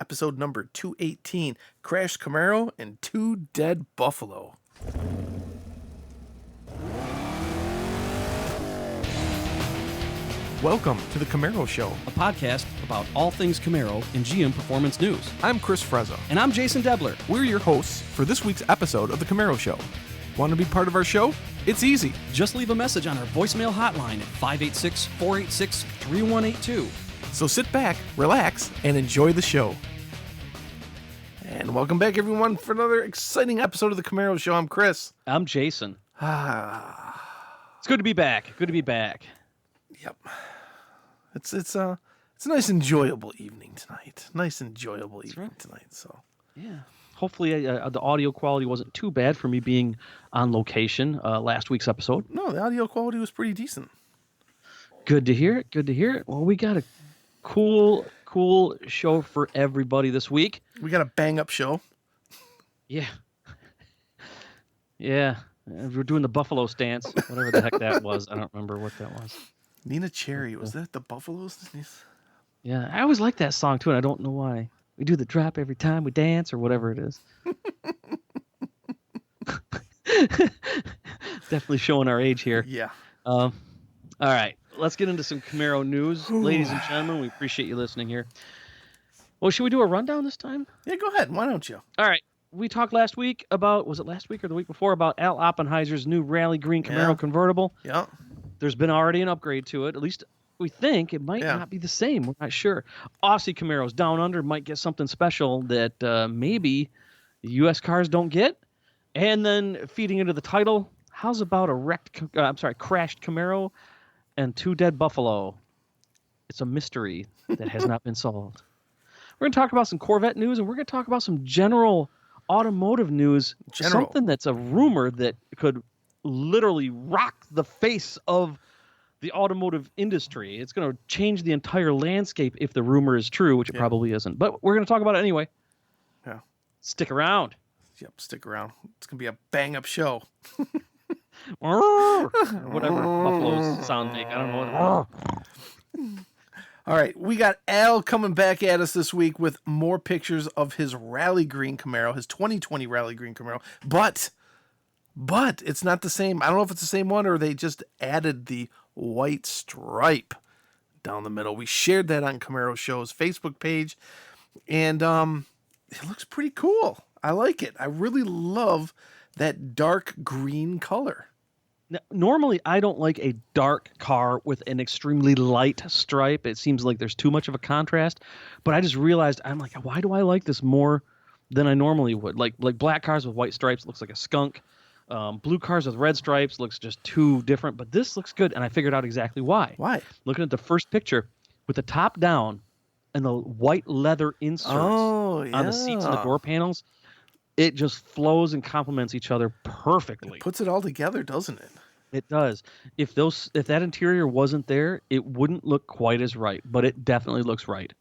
episode number 218, Crashed Camaro and Two Dead Buffalo. Welcome to the Camaro Show, a podcast about all things Camaro and GM Performance News. I'm Chris Frezza. And I'm Jason Debler. We're your hosts for this week's episode of the Camaro Show. Want to be part of our show? It's easy. Just leave a message on our voicemail hotline at 586-486-3182. So sit back, relax, and enjoy the show. And welcome back, everyone, for another exciting episode of the Camaro Show. I'm Chris. I'm Jason. It's good to be back. Good to be back. Yep. It's a nice, enjoyable evening tonight. So yeah. Hopefully the audio quality wasn't too bad for me being on location last week's episode. No, the audio quality was pretty decent. Good to hear it. Well, we got a cool show for everybody this week. We got a bang-up show. Yeah. Yeah. We're doing the Buffalo stance, whatever the heck that was. I don't remember what that was. Nina Cherry, was that the Buffaloes? Yeah, I always like that song too, and I don't know why. We do the drop every time we dance, or whatever it is. Definitely showing our age here. Yeah. All right, let's get into some Camaro news. Ladies and gentlemen, we appreciate you listening here. Well, should we do a rundown this time? Yeah, go ahead. Why don't you? All right. We talked last week about, was it last week or the week before, about Al Oppenheiser's new Rally Green Camaro convertible. Yeah. There's been already an upgrade to it. At least we think it might not be the same. We're not sure. Aussie Camaros down under might get something special that maybe the U.S. cars don't get. And then feeding into the title, how's about a crashed Camaro and two dead Buffalo? It's a mystery that has not been solved. We're going to talk about some Corvette news, and we're going to talk about some general automotive news. Something that's a rumor that could literally rock the face of the automotive industry. It's going to change the entire landscape if the rumor is true, which it probably isn't. But we're going to talk about it anyway. Yeah. Stick around. Yep, stick around. It's going to be a bang-up show. Whatever buffaloes sound like. I don't know what. All right, we got Al coming back at us this week with more pictures of his Rally Green Camaro, his 2020 Rally Green Camaro. But it's not the same. I don't know if it's the same one or they just added the white stripe down the middle. We shared that on Camaro Show's Facebook page, and it looks pretty cool. I like it. I really love that dark green color. Now, normally, I don't like a dark car with an extremely light stripe. It seems like there's too much of a contrast. But I just realized, I'm like, why do I like this more than I normally would? Like black cars with white stripes looks like a skunk. Blue cars with red stripes looks just too different. But this looks good, and I figured out exactly why. Why? Looking at the first picture, with the top down and the white leather inserts on the seats and the door panels, it just flows and complements each other perfectly. It puts it all together, doesn't it? It does. If that interior wasn't there, it wouldn't look quite as right, but it definitely looks right.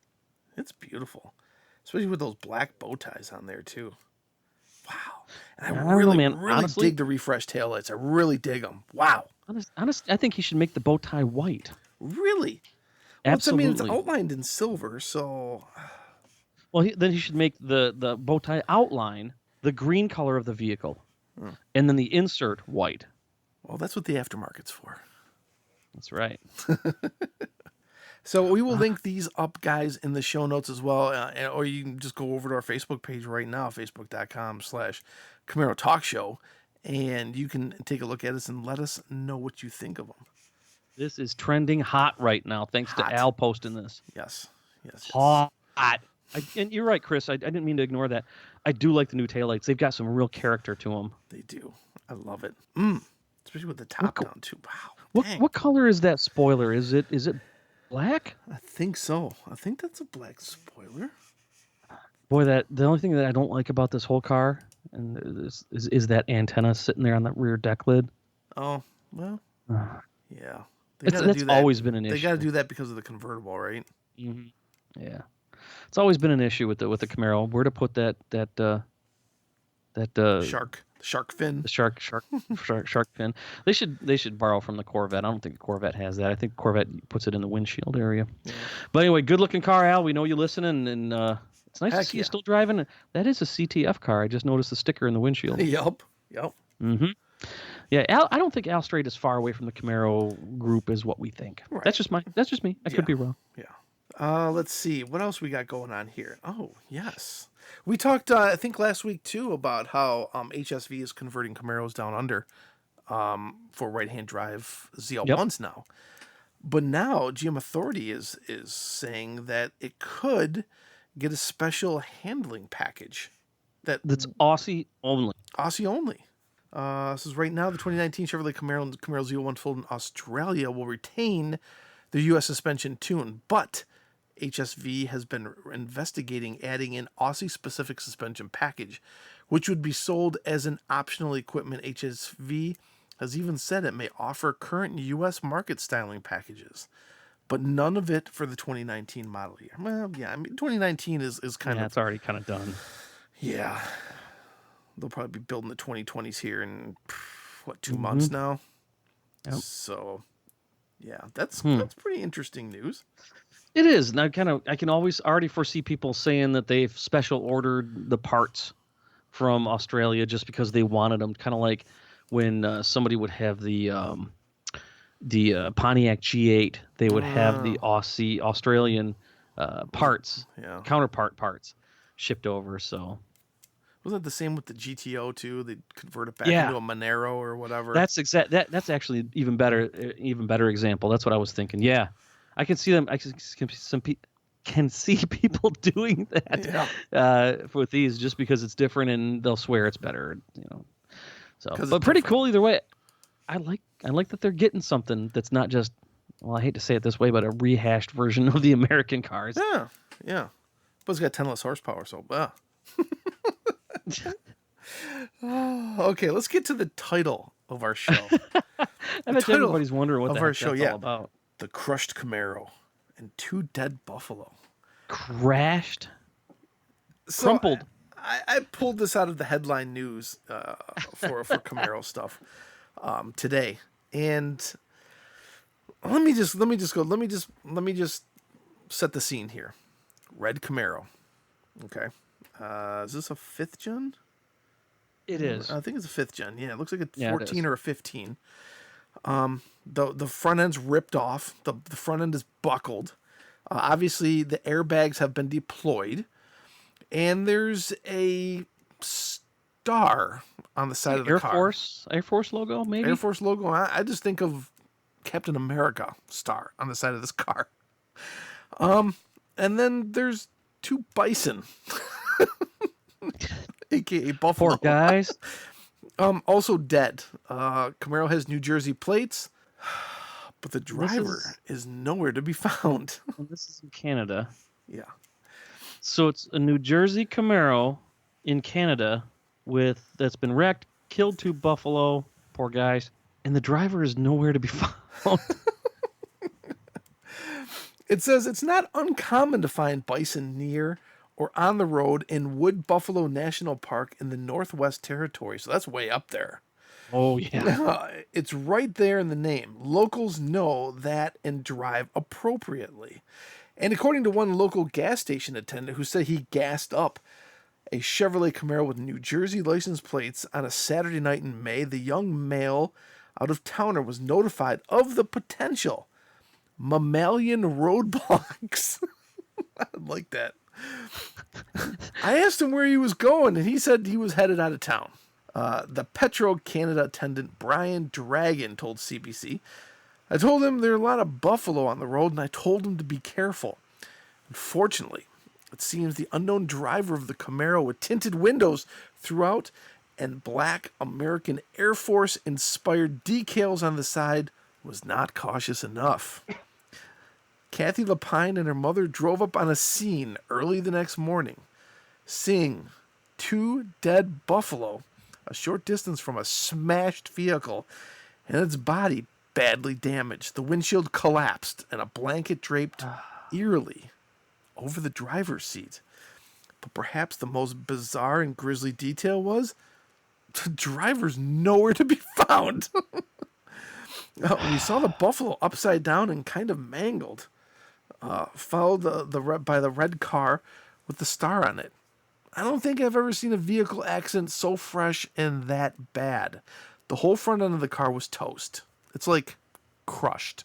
It's beautiful, especially with those black bow ties on there too. Wow! And I really honestly, dig the refreshed taillights. I really dig them. Wow. Honestly, I think he should make the bow tie white. Really? Absolutely. I mean, it's outlined in silver, so. Well, then he should make the bow tie outline the green color of the vehicle, and then the insert white. Well, that's what the aftermarket's for. That's right. So we will link these up, guys, in the show notes as well. Or you can just go over to our Facebook page right now, facebook.com/Camaro Talk Show. And you can take a look at us and let us know what you think of them. This is trending hot right now, thanks to Al posting this. Yes. Hot. And you're right, Chris. I didn't mean to ignore that. I do like the new taillights. They've got some real character to them. They do. I love it. Especially with the top down, too. Wow. What color is that spoiler? Is it black? I think so. I think that's a black spoiler. Boy, the only thing that I don't like about this whole car is that antenna sitting there on that rear deck lid. Oh, well, yeah. That's always been an issue. They got to do that because of the convertible, right? Mm-hmm. Yeah. It's always been an issue with the Camaro. Where to put that shark fin. The shark fin. They should borrow from the Corvette. I don't think the Corvette has that. I think Corvette puts it in the windshield area. Yeah. But anyway, good looking car, Al. We know you're listening, and It's nice to Heck see yeah. you still driving. That is a CTF car. I just noticed the sticker in the windshield. Yep. Mm-hmm. Yeah, I don't think Al Strait is far away from the Camaro group as what we think. Right. That's just me. I could be wrong. Yeah. Let's see. What else we got going on here? Oh, yes. We talked, I think, last week, too, about how HSV is converting Camaros down under for right-hand drive ZL1s now. But now GM Authority is saying that it could get a special handling package. That's Aussie only. Aussie only. This is right now the 2019 Chevrolet Camaro and Camaro ZL1 sold in Australia will retain the U.S. suspension tune, but HSV has been investigating adding an Aussie-specific suspension package, which would be sold as an optional equipment. HSV has even said it may offer current U.S. market styling packages, but none of it for the 2019 model year. Well, yeah, I mean, 2019 is kind of... it's already kind of done. Yeah. They'll probably be building the 2020s here in, 2 months now? Yep. So, yeah, that's pretty interesting news. It is. And I can always already foresee people saying that they've special ordered the parts from Australia just because they wanted them. Kind of like when somebody would have the Pontiac G8, they would have the Australian parts, counterpart parts shipped over. So wasn't it the same with the GTO too? They convert it back into a Monero or whatever. That's That's actually even better example. That's what I was thinking. Yeah, I can see them. I can see people doing that with these just because it's different and they'll swear it's better. So but pretty cool either way. I like that they're getting something that's not just, well, I hate to say it this way, but a rehashed version of the American cars. Yeah. But it's got 10 less horsepower, so okay, let's get to the title of our show. I bet everybody's wondering what the heck that's all about. The Crushed Camaro and Two Dead Buffalo. Crashed? So crumpled. I pulled this out of the headline news for Camaro stuff today, and let me just set the scene here. Red Camaro. Okay. Is this a 5th gen? It is. I think it's a 5th gen. Yeah, it looks like a 14 or a 15. The front end's ripped off. The front end is buckled. Obviously, the airbags have been deployed. And there's a star on the side of the car. Air Force logo, maybe? Air Force logo. I just think of Captain America star on the side of this car. And then there's 2 bison. AKA Buffalo. Poor guys. Also dead. Camaro has New Jersey plates, but the driver is nowhere to be found. This is in Canada. Yeah. So it's a New Jersey Camaro in Canada that's been wrecked, killed 2 buffalo, poor guys, and the driver is nowhere to be found. It says it's not uncommon to find bison near or on the road in Wood Buffalo National Park in the Northwest Territory. So that's way up there. Oh, yeah. It's right there in the name. Locals know that and drive appropriately. And according to one local gas station attendant who said he gassed up a Chevrolet Camaro with New Jersey license plates on a Saturday night in May, the young male out-of-towner was notified of the potential mammalian roadblocks. I like that. I asked him where he was going, and he said he was headed out of town. The Petro Canada attendant Brian Dragon told CBC, I told him there are a lot of buffalo on the road, and I told him to be careful. Unfortunately, it seems the unknown driver of the Camaro with tinted windows throughout and black American Air Force-inspired decals on the side was not cautious enough. Kathy Lapine and her mother drove up on a scene early the next morning, seeing 2 dead buffalo a short distance from a smashed vehicle and its body badly damaged. The windshield collapsed and a blanket draped eerily over the driver's seat. But perhaps the most bizarre and grisly detail was the driver's nowhere to be found. We saw the buffalo upside down and kind of mangled, followed by the red car with the star on it. I don't think I've ever seen a vehicle accident so fresh and that bad. The whole front end of the car was toast. It's like crushed.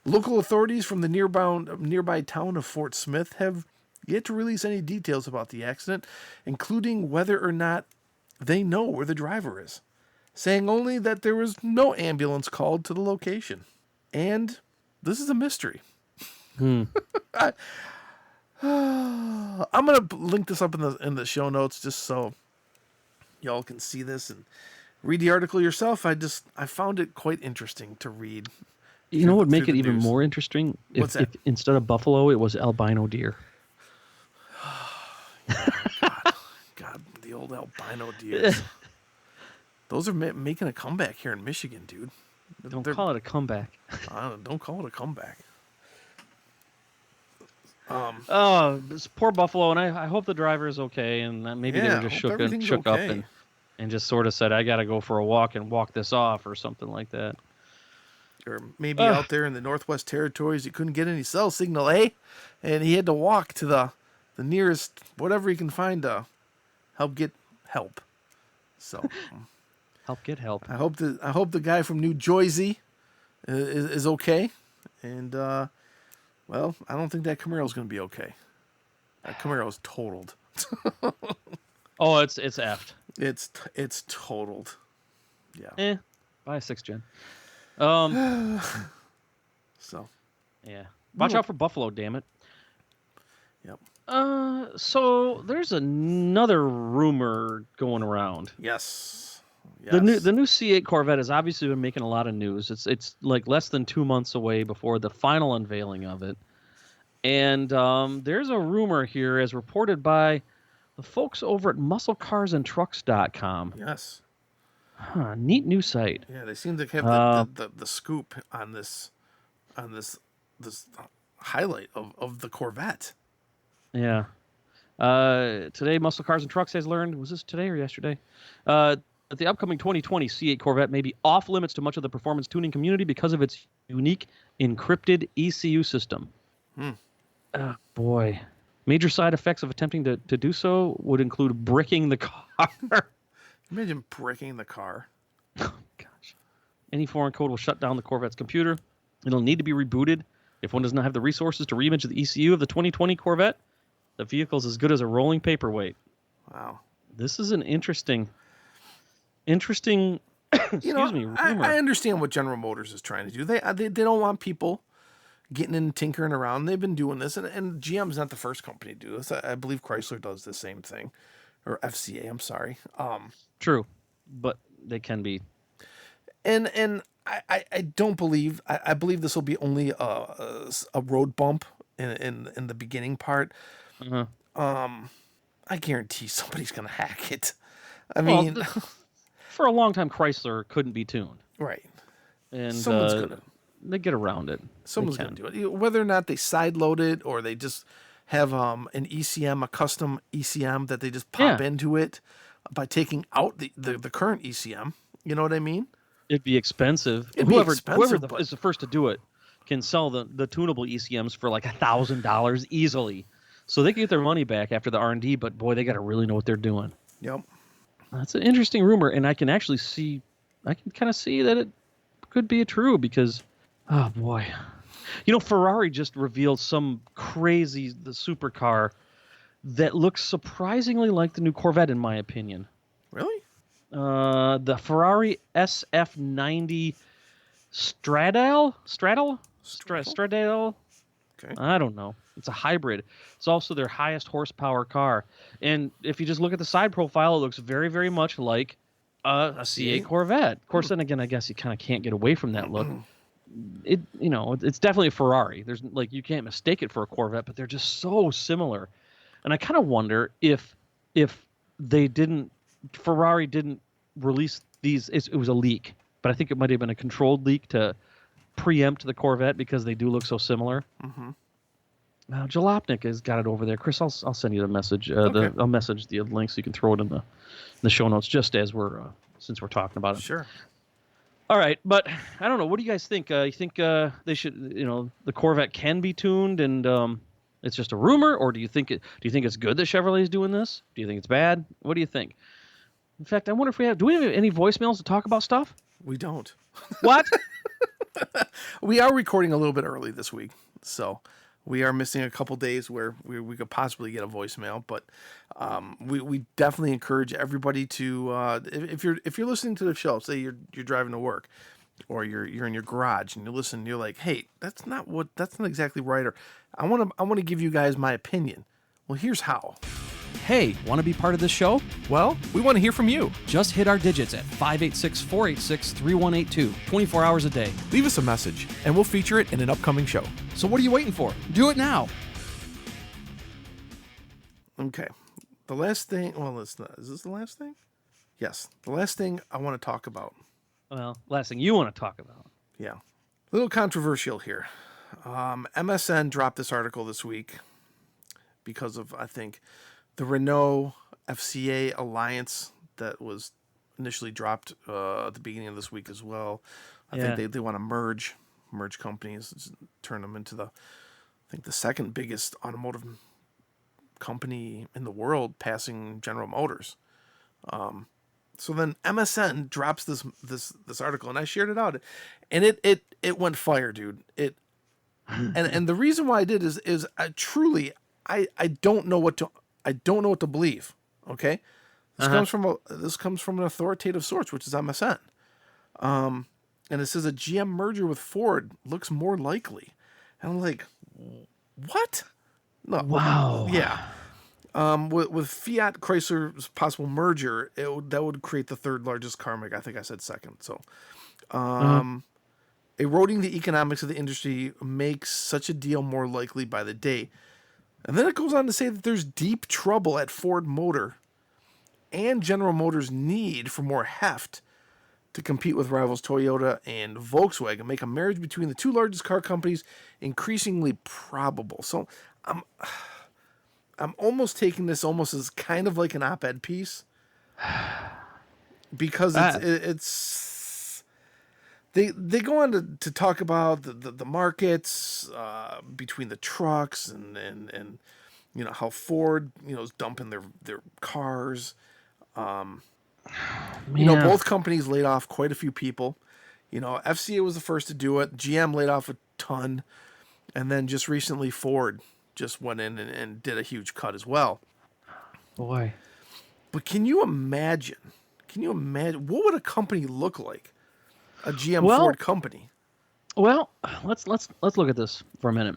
Local authorities from the nearby town of Fort Smith have yet to release any details about the accident, including whether or not they know where the driver is, saying only that there was no ambulance called to the location. And this is a mystery. I'm gonna link this up in the show notes just so y'all can see this and read the article yourself. I found it quite interesting to read. You know what would make it even more interesting? What's that? If instead of buffalo, it was albino deer. God, the old albino deers. Those are making a comeback here in Michigan, dude. Don't call it a comeback. Don't call it a comeback. This poor buffalo, and I hope the driver is okay, and that maybe they were just shook up and just sort of said, I got to go for a walk and walk this off or something like that. Or maybe out there in the Northwest Territories, he couldn't get any cell signal, and he had to walk to the nearest whatever he can find to help get help. So help get help. I hope the guy from New Jersey is okay, and well, I don't think that Camaro's going to be okay. That Camaro's totaled. Oh, it's effed. It's totaled. Yeah. Buy a 6th gen. So. Yeah. Watch out for buffalo, damn it. Yep. So there's another rumor going around. Yes. The new C8 Corvette has obviously been making a lot of news. It's like less than 2 months away before the final unveiling of it. And there's a rumor here, as reported by the folks over at musclecarsandtrucks.com. Yes. Neat new site. Yeah, they seem to have the scoop on this highlight of the Corvette. Yeah. Today, Muscle Cars and Trucks has learned, was this today or yesterday? That the upcoming 2020 C8 Corvette may be off limits to much of the performance tuning community because of its unique encrypted ECU system. Oh, boy. Major side effects of attempting to do so would include bricking the car. Imagine bricking the car. Oh, gosh. Any foreign code will shut down the Corvette's computer. It'll need to be rebooted. If one does not have the resources to reimage the ECU of the 2020 Corvette, the vehicle is as good as a rolling paperweight. Wow. This is an interesting rumor. I understand what General Motors is trying to do. They don't want people getting in and tinkering around. They've been doing this, and GM's not the first company to do this. I believe Chrysler does the same thing. Or FCA, I'm sorry. True, but they can be. And I don't believe. I believe this will be only a road bump in the beginning part. Uh-huh. I guarantee somebody's gonna hack it. I mean, for a long time, Chrysler couldn't be tuned. Right. And someone's gonna. They get around it. Someone's gonna do it. Whether or not they side load it or they just have an ECM, a custom ECM that they just pop into it by taking out the current ECM. You know what I mean? It'd be expensive. Whoever is the first to do it can sell the tunable ECMs for like $1,000 easily. So they can get their money back after the R&D, but boy, they got to really know what they're doing. Yep. That's an interesting rumor, and I can kind of see that it could be true because, oh boy. Ferrari just revealed some crazy supercar that looks surprisingly like the new Corvette, in my opinion. Really? The Ferrari SF90 Stradale? Okay. I don't know. It's a hybrid. It's also their highest horsepower car. And if you just look at the side profile, it looks very, very much like a C8 Corvette. Of course, then again, I guess you kind of can't get away from that look. It's definitely a Ferrari. There's you can't mistake it for a Corvette, but they're just so similar. And I kind of wonder if Ferrari didn't release these. It was a leak, but I think it might have been a controlled leak to preempt the Corvette because they do look so similar. Mm-hmm. Now Jalopnik has got it over there. Chris, I'll send you the message. Okay. I'll message the link so you can throw it in the show notes just as since we're talking about it. Sure. All right, but I don't know. What do you guys think? You think they should, the Corvette can be tuned, and it's just a rumor, or do you think it's good that Chevrolet is doing this? Do you think it's bad? What do you think? In fact, I wonder if do we have any voicemails to talk about stuff? We don't. What? We are recording a little bit early this week, so we are missing a couple days where we could possibly get a voicemail. But we definitely encourage everybody to if you're listening to the show, say you're driving to work, or you're in your garage and you listen, you're like, hey, that's not exactly right, or I want to give you guys my opinion. Well, here's how. Hey, want to be part of this show? Well, we want to hear from you. Just hit our digits at 586-486-3182, 24 hours a day. Leave us a message, and we'll feature it in an upcoming show. So what are you waiting for? Do it now. Okay. The last thing, well, it's not. Is this the last thing? Yes. The last thing I want to talk about. Well, last thing you want to talk about. Yeah. A little controversial here. MSN dropped this article this week because of, I think, the Renault FCA alliance that was initially dropped at the beginning of this week as well. I think they want to merge companies, turn them into I think the second biggest automotive company in the world, passing General Motors. So then MSN drops this article, and I shared it out, and it went fire, dude. And the reason why I did is I truly don't know what to believe. Okay, this comes from an authoritative source, which is MSN. And it says a GM merger with Ford looks more likely, and I'm like, what? No, wow. Yeah. With Fiat Chrysler's possible merger, that would create the third largest car maker. I think I said second. So, eroding the economics of the industry makes such a deal more likely by the day. And then it goes on to say that there's deep trouble at Ford Motor and General Motors' need for more heft to compete with rivals Toyota and Volkswagen, make a marriage between the two largest car companies increasingly probable. So I'm almost taking this almost as kind of like an op-ed piece, because they go on to talk about the markets between the trucks and you know how Ford is dumping their cars. You know, both companies laid off quite a few people. You know, FCA was the first to do it. GM laid off a ton, and then just recently Ford just went in and did a huge cut as well. Boy. But can you imagine what would a company look like? A GM Ford company. Well, let's look at this for a minute.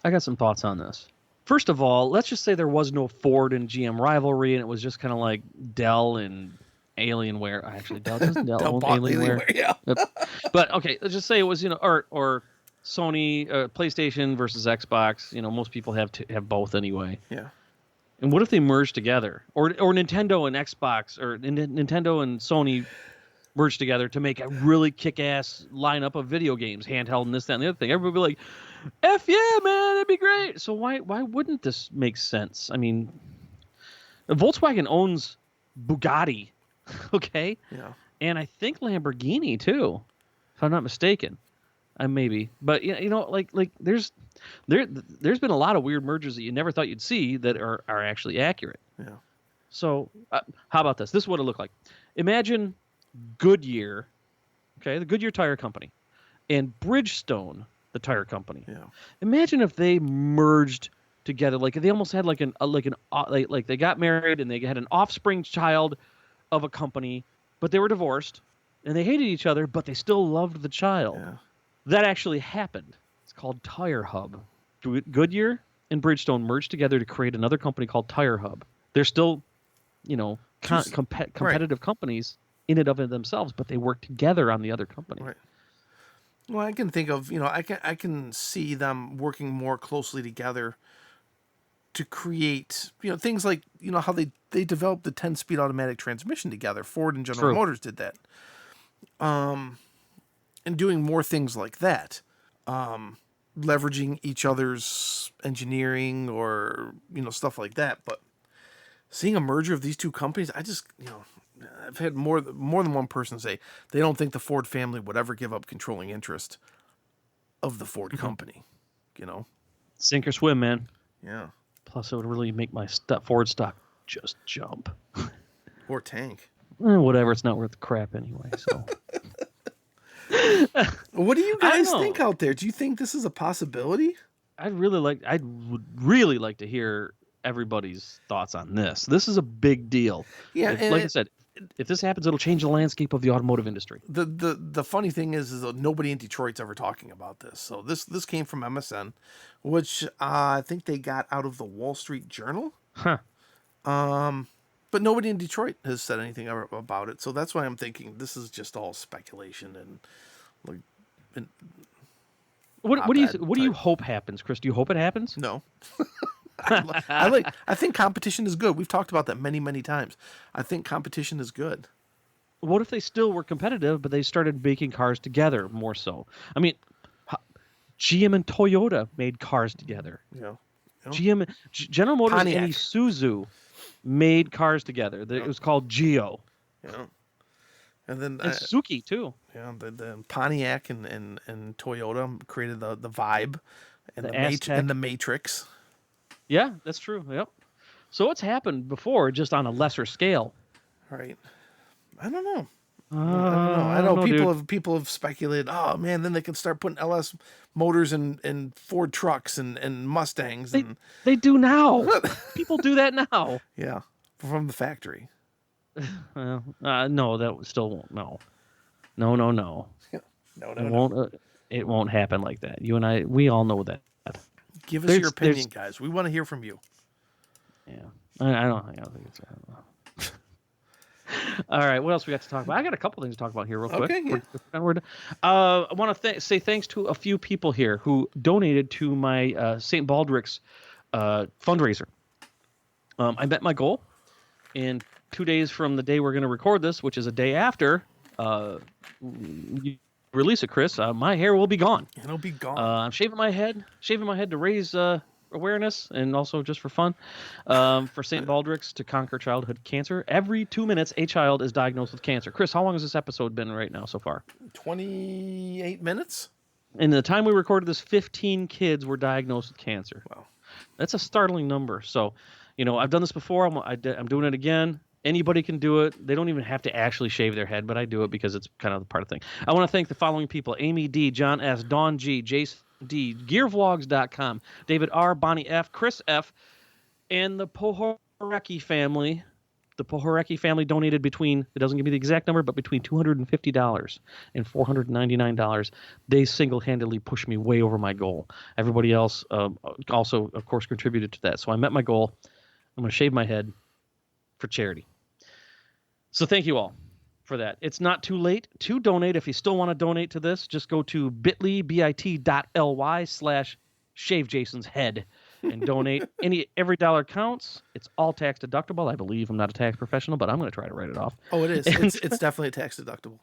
I got some thoughts on this. First of all, let's just say there was no Ford and GM rivalry, and it was just kind of like Dell and Alienware. Actually, Dell owned Alienware. Yeah. But okay, let's just say it was or Sony, PlayStation versus Xbox. Most people have both anyway. Yeah. And what if they merged together, or Nintendo and Xbox, or Nintendo and Sony merged together to make a really kick-ass lineup of video games, handheld and this, that, and the other thing? Everybody would be like, F yeah, man, that'd be great. So why wouldn't this make sense? I mean, Volkswagen owns Bugatti, okay? Yeah. And I think Lamborghini too, if I'm not mistaken. Maybe, but there's been a lot of weird mergers that you never thought you'd see that are actually accurate. Yeah. So how about this? This is what it looked like. Imagine Goodyear, okay, the Goodyear Tire Company, and Bridgestone, the tire company. Yeah. Imagine if they merged together, like they almost had like they got married and they had an offspring child of a company, but they were divorced and they hated each other, but they still loved the child. Yeah. That actually happened. It's called Tire Hub. Goodyear and Bridgestone merged together to create another company called Tire Hub. They're still, competitive companies in and of themselves, but they work together on the other company. Right. Well, I can think of, I can see them working more closely together to create, things like, how they developed the 10-speed automatic transmission together. Ford and General Motors did that. And doing more things like that. Leveraging each other's engineering or, stuff like that. But seeing a merger of these two companies, I just, I've had more than one person say they don't think the Ford family would ever give up controlling interest of the Ford company. Sink or swim, man. Yeah. Plus, it would really make my Ford stock just jump. Or tank. Whatever, it's not worth the crap anyway. So, What do you I don't guys know. think out there? Do you think this is a possibility? I'd would really like to hear everybody's thoughts on this. This is a big deal. Yeah, Like I said, if this happens, it'll change the landscape of the automotive industry. The funny thing is that nobody in Detroit's ever talking about this. So this came from MSN, which I think they got out of the Wall Street Journal. Huh. But nobody in Detroit has said anything ever about it. So that's why I'm thinking this is just all speculation and like. What do you hope happens, Chris? Do you hope it happens? No. I think competition is good. We've talked about that many times. I think competition is good. What if they still were competitive, but they started making cars together more so? I mean, GM and Toyota made cars together. Yeah. General Motors Pontiac. and Isuzu made cars together. It was called Geo. Yeah. And then And Suzuki too. yeah, the Pontiac and Toyota created the Vibe and The the Aztec. Matrix. Yeah, that's true. Yep. So it's happened before, just on a lesser scale. Right. I don't know. I I know dude. people have speculated, oh man, then they can start putting LS motors in Ford trucks and Mustangs and They do now. People do that now. yeah, from the factory. Well, no, that still won't. No. No. It won't happen like that. You and I, we all know that. Give us your opinion, guys. We want to hear from you. Yeah, I don't think it's. I don't know. All right, what else we got to talk about? I got a couple things to talk about here, real quick. Okay, yeah. I want to say thanks to a few people here who donated to my St. Baldrick's fundraiser. I met my goal, and 2 days from the day we're going to record this, which is a day after you release it, Chris, my hair will be gone. It'll be gone. I'm shaving my head to raise awareness and also just for fun for St. Baldrick's to conquer childhood cancer. Every 2 minutes, a child is diagnosed with cancer. Chris, how long has this episode been right now so far? 28 minutes. In the time we recorded this, 15 kids were diagnosed with cancer. Wow. That's a startling number. So, I've done this before. I'm doing it again. Anybody can do it. They don't even have to actually shave their head, but I do it because it's kind of part of the thing. I want to thank the following people: Amy D, John S, Dawn G, Jason D, GearVlogs.com, David R, Bonnie F, Chris F, and the Pohorecki family. The Pohorecki family donated between, it doesn't give me the exact number, but between $250 and $499. They single-handedly pushed me way over my goal. Everybody else also, of course, contributed to that. So I met my goal. I'm going to shave my head for charity. So thank you all for that. It's not too late to donate. If you still want to donate to this, just go to bit.ly/shave Jason's head and donate. Every dollar counts. It's all tax deductible. I believe I'm not a tax professional, but I'm going to try to write it off. Oh, it is. It's definitely tax deductible.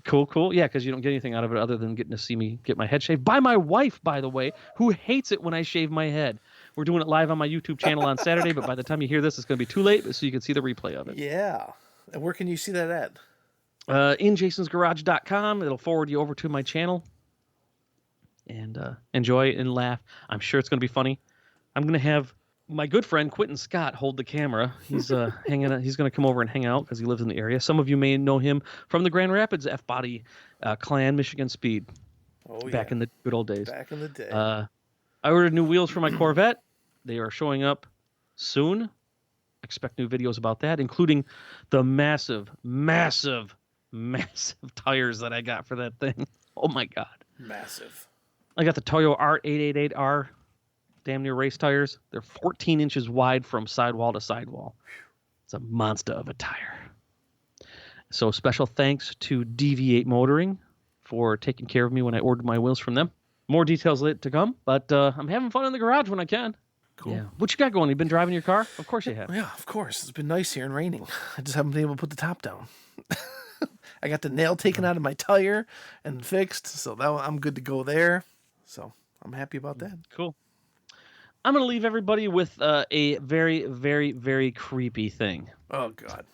Cool. Yeah, because you don't get anything out of it other than getting to see me get my head shaved by my wife, by the way, who hates it when I shave my head. We're doing it live on my YouTube channel on Saturday, but by the time you hear this, it's going to be too late, so you can see the replay of it. Yeah. And where can you see that at? In jasonsgarage.com. It'll forward you over to my channel. And enjoy and laugh. I'm sure it's going to be funny. I'm going to have my good friend Quentin Scott hold the camera. He's hanging out. He's going to come over and hang out because he lives in the area. Some of you may know him from the Grand Rapids F-Body Clan Michigan Speed. Back in the good old days. Back in the day. I ordered new wheels for my Corvette. They are showing up soon. Expect new videos about that, including the massive tires that I got for that thing. Oh my God. Massive. I got the Toyo R888R damn near race tires. They're 14 inches wide from sidewall to sidewall. It's a monster of a tire. So special thanks to Deviate Motoring for taking care of me when I ordered my wheels from them. More details to come, but I'm having fun in the garage when I can. Cool. Yeah. What you got going? You been driving your car? Of course you have. Yeah, of course. It's been nice here and raining. I just haven't been able to put the top down. I got the nail taken out of my tire and fixed, so I'm good to go there. So I'm happy about that. Cool. I'm going to leave everybody with a very, very, very creepy thing. Oh, God.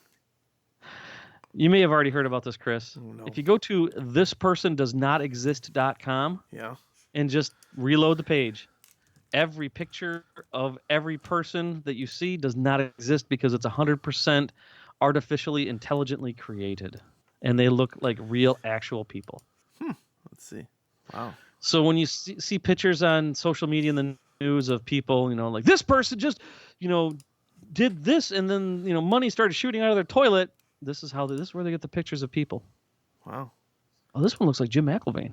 You may have already heard about this, Chris. Oh, no. If you go to thispersondoesnotexist.com Yeah. and just reload the page, every picture of every person that you see does not exist because it's 100% artificially intelligently created, and they look like real actual people. Let's see. Wow. So when you see pictures on social media and the news of people, like this person just, did this, and then money started shooting out of their toilet. This is where they get the pictures of people. Wow. Oh, this one looks like Jim McIlvaine.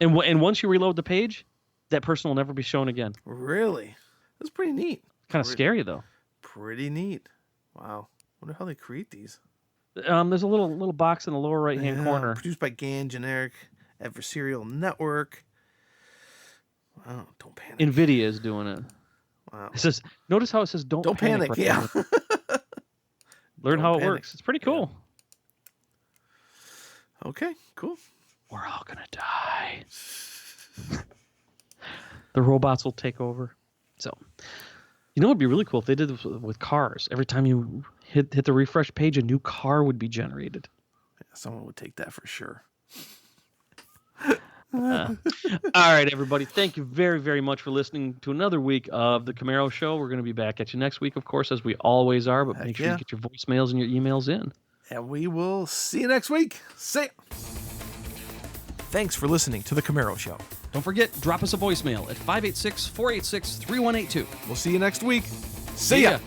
and once you reload the page, that person will never be shown again. Really? That's pretty neat. Kind of scary though. Pretty neat. Wow. Wonder how they create these. There's a little box in the lower right hand corner. Produced by GAN Generic Adversarial Network. Wow. Don't panic. NVIDIA is doing it. Wow. It says, notice how it says don't panic. Right yeah. Learn how it works. It's pretty cool. Yeah. Okay, cool. We're all going to die. The robots will take over. So, it would be really cool if they did this with cars. Every time you hit the refresh page, a new car would be generated. Yeah, someone would take that for sure. All right, everybody. Thank you very, very much for listening to another week of the Camaro Show. We're going to be back at you next week, of course, as we always are. But make sure you get your voicemails and your emails in. And we will see you next week. See ya. Thanks for listening to The Camaro Show. Don't forget, drop us a voicemail at 586-486-3182. We'll see you next week. See ya.